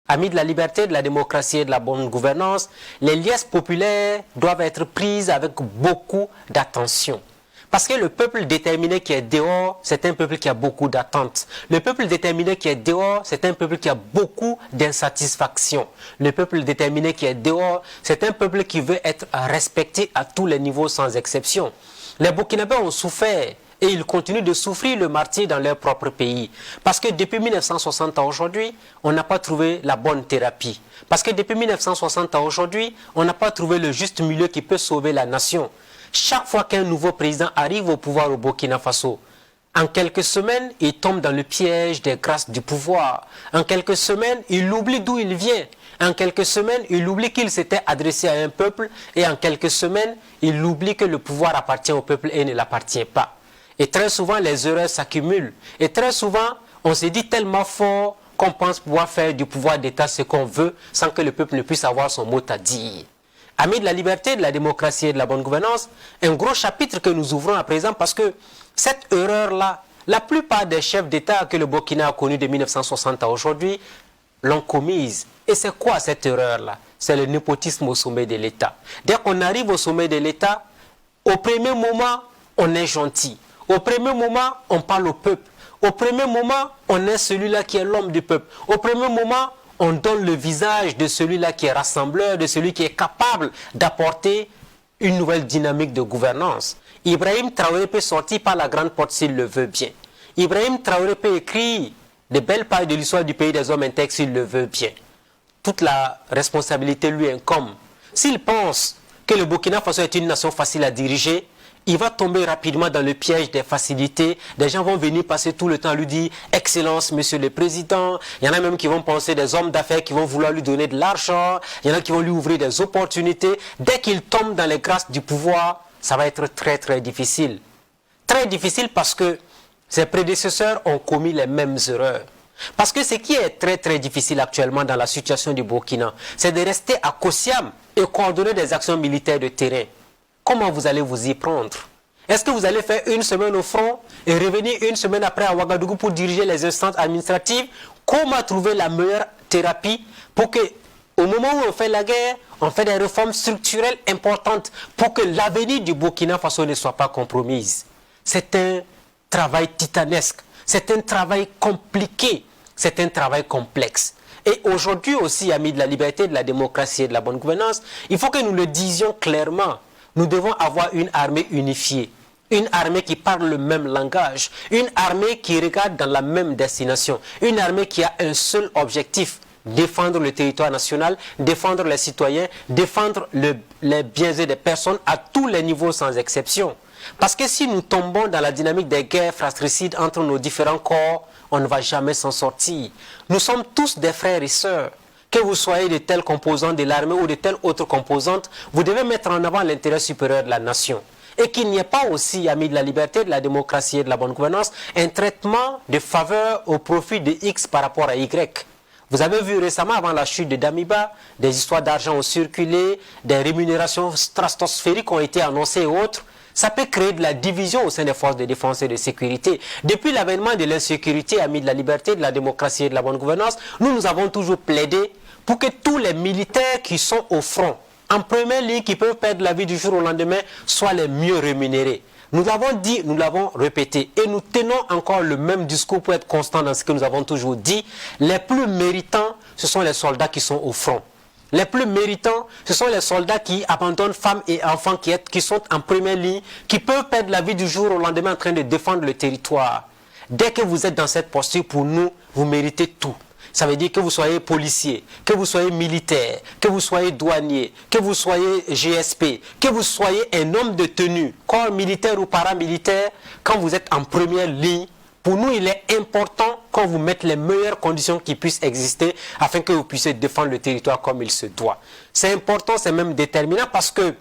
Amis de la liberté, de la démocratie et de la bonne gouvernance, les liesses populaires doivent être prises avec beaucoup d'attention. Parce que le peuple déterminé qui est dehors, c'est un peuple qui a beaucoup d'attentes. Le peuple déterminé qui est dehors, c'est un peuple qui a beaucoup d'insatisfaction. Le peuple déterminé qui est dehors, c'est un peuple qui veut être respecté à tous les niveaux sans exception. Les Burkinabés ont souffert et ils continuent de souffrir le martyre dans leur propre pays. Parce que depuis 1960 à aujourd'hui, on n'a pas trouvé la bonne thérapie. Parce que depuis 1960 à aujourd'hui, on n'a pas trouvé le juste milieu qui peut sauver la nation. Chaque fois qu'un nouveau président arrive au pouvoir au Burkina Faso, en quelques semaines, il tombe dans le piège des grâces du pouvoir. En quelques semaines, il oublie d'où il vient. En quelques semaines, il oublie qu'il s'était adressé à un peuple. Et en quelques semaines, il oublie que le pouvoir appartient au peuple et ne l'appartient pas. Et très souvent, les erreurs s'accumulent. Et très souvent, on se dit tellement fort qu'on pense pouvoir faire du pouvoir d'État ce qu'on veut sans que le peuple ne puisse avoir son mot à dire. Amis de la liberté, de la démocratie et de la bonne gouvernance, un gros chapitre que nous ouvrons à présent parce que cette erreur-là, la plupart des chefs d'État que le Burkina a connus de 1960 à aujourd'hui l'ont commise. Et c'est quoi cette erreur-là? C'est le népotisme au sommet de l'État. Dès qu'on arrive au sommet de l'État, au premier moment, on est gentil. Au premier moment, on parle au peuple. Au premier moment, on est celui-là qui est l'homme du peuple. Au premier moment, on donne le visage de celui-là qui est rassembleur, de celui qui est capable d'apporter une nouvelle dynamique de gouvernance. Ibrahim Traoré peut sortir par la grande porte s'il le veut bien. Ibrahim Traoré peut écrire de belles pages de l'histoire du pays des hommes intègres s'il le veut bien. Toute la responsabilité lui incombe. S'il pense que le Burkina Faso est une nation facile à diriger, il va tomber rapidement dans le piège des facilités. Des gens vont venir passer tout le temps à lui dire « Excellence, monsieur le président ». Il y en a même qui vont penser des hommes d'affaires qui vont vouloir lui donner de l'argent. Il y en a qui vont lui ouvrir des opportunités. Dès qu'il tombe dans les grâces du pouvoir, ça va être très très difficile. Très difficile parce que ses prédécesseurs ont commis les mêmes erreurs. Parce que ce qui est très très difficile actuellement dans la situation du Burkina, c'est de rester à Kosiam et coordonner des actions militaires de terrain. Comment vous allez vous y prendre? Est-ce que vous allez faire une semaine au front et revenir une semaine après à Ouagadougou pour diriger les instances administratives? Comment trouver la meilleure thérapie pour que, au moment où on fait la guerre, on fait des réformes structurelles importantes pour que l'avenir du Burkina Faso ne soit pas compromise? C'est un travail titanesque, c'est un travail compliqué, c'est un travail complexe. Et aujourd'hui aussi, amis de la liberté, de la démocratie et de la bonne gouvernance, il faut que nous le disions clairement. Nous devons avoir une armée unifiée, une armée qui parle le même langage, une armée qui regarde dans la même destination, une armée qui a un seul objectif, défendre le territoire national, défendre les citoyens, défendre les bienfaits des personnes à tous les niveaux sans exception. Parce que si nous tombons dans la dynamique des guerres fratricides entre nos différents corps, on ne va jamais s'en sortir. Nous sommes tous des frères et sœurs. Que vous soyez de telle composante de l'armée ou de telle autre composante, vous devez mettre en avant l'intérêt supérieur de la nation. Et qu'il n'y ait pas aussi, amis de la liberté, de la démocratie et de la bonne gouvernance, un traitement de faveur au profit de X par rapport à Y. Vous avez vu récemment, avant la chute de Damiba, des histoires d'argent ont circulé, des rémunérations stratosphériques ont été annoncées et autres. Ça peut créer de la division au sein des forces de défense et de sécurité. Depuis l'avènement de l'insécurité, amis de la liberté, de la démocratie et de la bonne gouvernance, nous avons toujours plaidé pour que tous les militaires qui sont au front, en première ligne, qui peuvent perdre la vie du jour au lendemain, soient les mieux rémunérés. Nous l'avons dit, nous l'avons répété, et nous tenons encore le même discours pour être constant dans ce que nous avons toujours dit. Les plus méritants, ce sont les soldats qui sont au front. Les plus méritants, ce sont les soldats qui abandonnent femmes et enfants qui sont en première ligne, qui peuvent perdre la vie du jour au lendemain en train de défendre le territoire. Dès que vous êtes dans cette posture, pour nous, vous méritez tout. Ça veut dire que vous soyez policier, que vous soyez militaire, que vous soyez douanier, que vous soyez GSP, que vous soyez un homme de tenue, corps militaire ou paramilitaire, quand vous êtes en première ligne, pour nous, il est important qu'on vous mette les meilleures conditions qui puissent exister afin que vous puissiez défendre le territoire comme il se doit. C'est important, c'est même déterminant parce que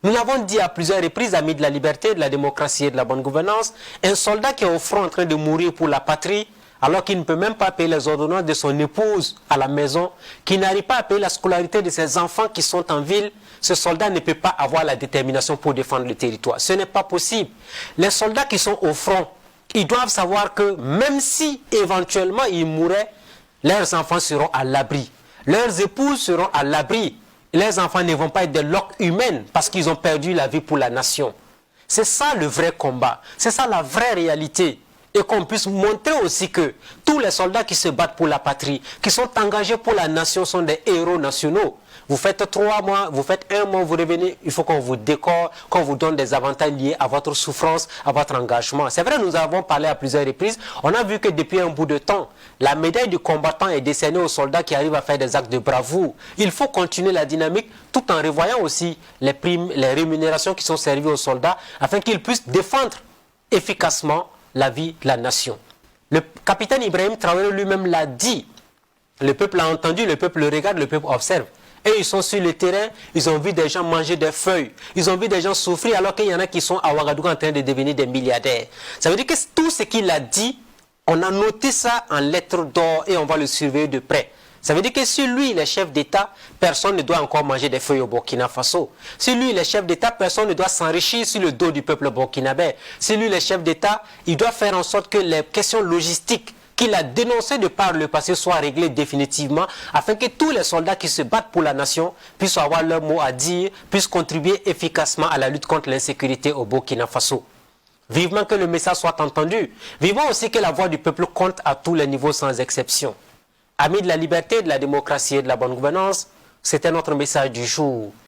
nous l'avons dit à plusieurs reprises, amis de la liberté, de la démocratie et de la bonne gouvernance, un soldat qui est au front en train de mourir pour la patrie, alors qu'il ne peut même pas payer les ordonnances de son épouse à la maison, qui n'arrive pas à payer la scolarité de ses enfants qui sont en ville, ce soldat ne peut pas avoir la détermination pour défendre le territoire. Ce n'est pas possible. Les soldats qui sont au front, ils doivent savoir que même si éventuellement ils mourraient, leurs enfants seront à l'abri. Leurs épouses seront à l'abri. Les enfants ne vont pas être des loques humaines parce qu'ils ont perdu la vie pour la nation. C'est ça le vrai combat. C'est ça la vraie réalité. Et qu'on puisse montrer aussi que tous les soldats qui se battent pour la patrie, qui sont engagés pour la nation, sont des héros nationaux. Vous faites 3 mois, vous faites 1 mois, vous revenez, il faut qu'on vous décore, qu'on vous donne des avantages liés à votre souffrance, à votre engagement. C'est vrai, nous avons parlé à plusieurs reprises. On a vu que depuis un bout de temps, la médaille du combattant est décernée aux soldats qui arrivent à faire des actes de bravoure. Il faut continuer la dynamique tout en revoyant aussi les primes, les rémunérations qui sont servies aux soldats afin qu'ils puissent défendre efficacement la vie de la nation. Le capitaine Ibrahim Traoré lui-même l'a dit. Le peuple a entendu, le peuple le regarde, le peuple observe. Et ils sont sur le terrain, ils ont vu des gens manger des feuilles, ils ont vu des gens souffrir alors qu'il y en a qui sont à Ouagadougou en train de devenir des milliardaires. Ça veut dire que tout ce qu'il a dit, on a noté ça en lettres d'or et on va le surveiller de près. Ça veut dire que si lui, il est chef d'État, personne ne doit encore manger des feuilles au Burkina Faso. Si lui, il est chef d'État, personne ne doit s'enrichir sur le dos du peuple burkinabé. Si lui, il est chef d'État, il doit faire en sorte que les questions logistiques qu'il a dénoncées de par le passé soient réglées définitivement afin que tous les soldats qui se battent pour la nation puissent avoir leur mot à dire, puissent contribuer efficacement à la lutte contre l'insécurité au Burkina Faso. Vivement que le message soit entendu. Vivons aussi que la voix du peuple compte à tous les niveaux sans exception. Amis de la liberté, de la démocratie et de la bonne gouvernance, c'était notre message du jour.